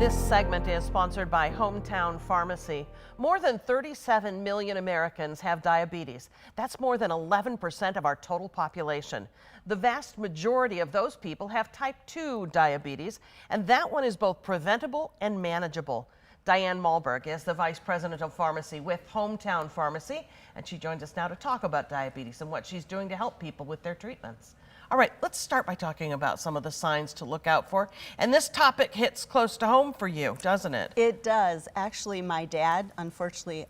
This segment is sponsored by HomeTown Pharmacy. More than 37 million Americans have diabetes. That's more than 11% of our total population. The vast majority of those people have type 2 diabetes, and that one is both preventable and manageable. Dianne Malburg is the Vice President of Pharmacy with HomeTown Pharmacy, and she joins us now to talk about diabetes and what she's doing to help people with their treatments. All right, let's start by talking about some of the signs to look out for. And this topic hits close to home for you, doesn't it? It does. Actually, my dad, unfortunately,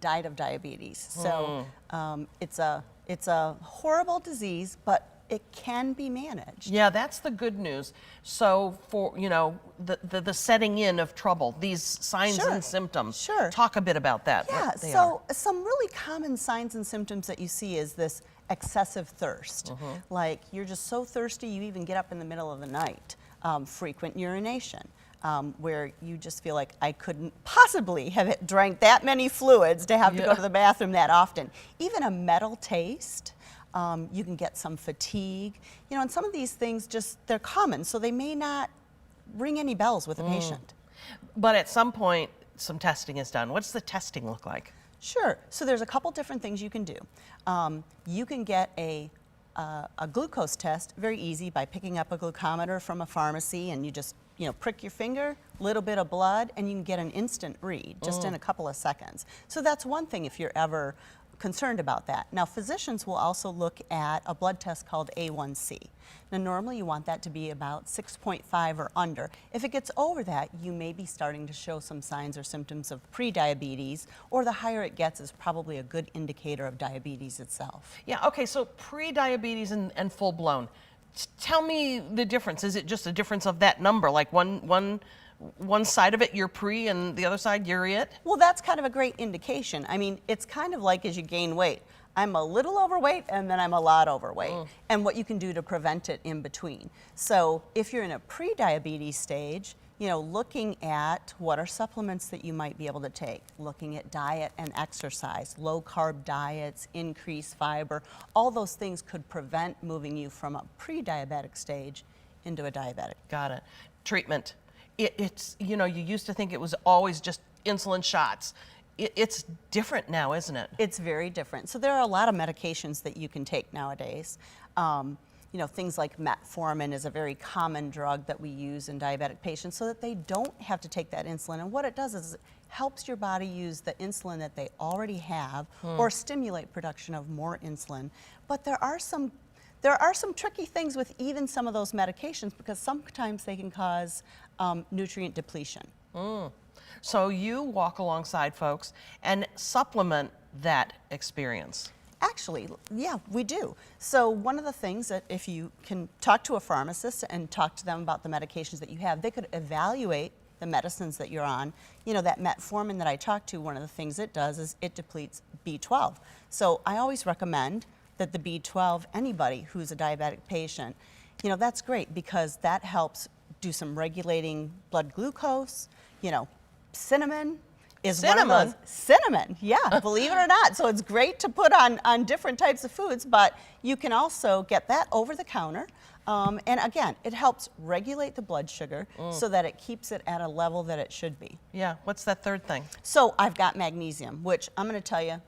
died of diabetes. So it's a horrible disease, but it can be managed. Yeah, that's the good news. So for, the setting in of trouble, these signs and symptoms. Sure. Talk a bit about that. Yeah, so some really common signs and symptoms that you see is this excessive thirst. Like you're just so thirsty you even get up in the middle of the night. Frequent urination, where you just feel like I couldn't possibly have drank that many fluids to have to go to the bathroom that often. Even a metal taste. You can get some fatigue, and some of these things they're common, so they may not ring any bells with a patient. But at some point, some testing is done. What's the testing look like? Sure. So there's a couple different things you can do. You can get a glucose test, very easy, by picking up a glucometer from a pharmacy, and you just prick your finger, little bit of blood, and you can get an instant read just in a couple of seconds. So that's one thing if you're ever concerned about that. Now, physicians will also look at a blood test called A1C. Now, normally you want that to be about 6.5 or under. If it gets over that, you may be starting to show some signs or symptoms of pre-diabetes, or the higher it gets is probably a good indicator of diabetes itself. Yeah, okay, so pre-diabetes and full-blown. Tell me the difference. Is it just a difference of that number, like one side of it you're pre and the other side you're it? Well, that's kind of a great indication. I mean, it's kind of like as you gain weight. I'm a little overweight and then I'm a lot overweight, and what you can do to prevent it in between. So if you're in a pre-diabetes stage, looking at what are supplements that you might be able to take, looking at diet and exercise, low carb diets, increased fiber, all those things could prevent moving you from a pre-diabetic stage into a diabetic. Got it. Treatment. It's, you used to think it was always just insulin shots. It's different now, isn't it? It's very different. So there are a lot of medications that you can take nowadays. Things like metformin is a very common drug that we use in diabetic patients so that they don't have to take that insulin. And what it does is it helps your body use the insulin that they already have or stimulate production of more insulin. But there are some tricky things with even some of those medications because sometimes they can cause nutrient depletion. So you walk alongside folks and supplement that experience. Actually, yeah, we do. So one of the things that if you can talk to a pharmacist and talk to them about the medications that you have, they could evaluate the medicines that you're on. That metformin that I talked to, one of the things it does is it depletes B12. So I always recommend that the B12, anybody who's a diabetic patient, that's great because that helps do some regulating blood glucose. Cinnamon is one of those. Cinnamon, yeah, believe it or not. So it's great to put on different types of foods, but you can also get that over the counter. And again, it helps regulate the blood sugar so that it keeps it at a level that it should be. Yeah, what's that third thing? So I've got magnesium, which I'm going to tell you,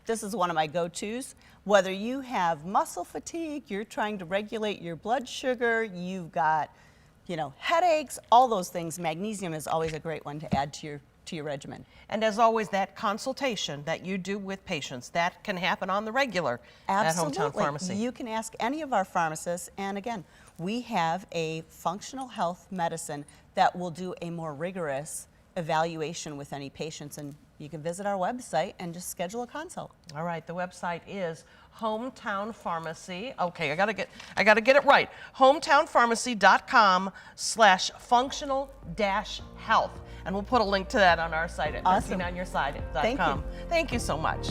this is one of my go-tos. Whether you have muscle fatigue, you're trying to regulate your blood sugar, you've got, headaches, all those things, magnesium is always a great one to add to your regimen. And as always, that consultation that you do with patients, that can happen on the regular at HomeTown Pharmacy. You can ask any of our pharmacists, and again, we have a functional health medicine that will do a more rigorous evaluation with any patients, and you can visit our website and just schedule a consult. All right, the website is HomeTown Pharmacy. Okay, I gotta get it right. HomeTownPharmacy.com/functional-health. And we'll put a link to that on our site at Awesome. 13onyourside.com. Thank you. Thank you so much.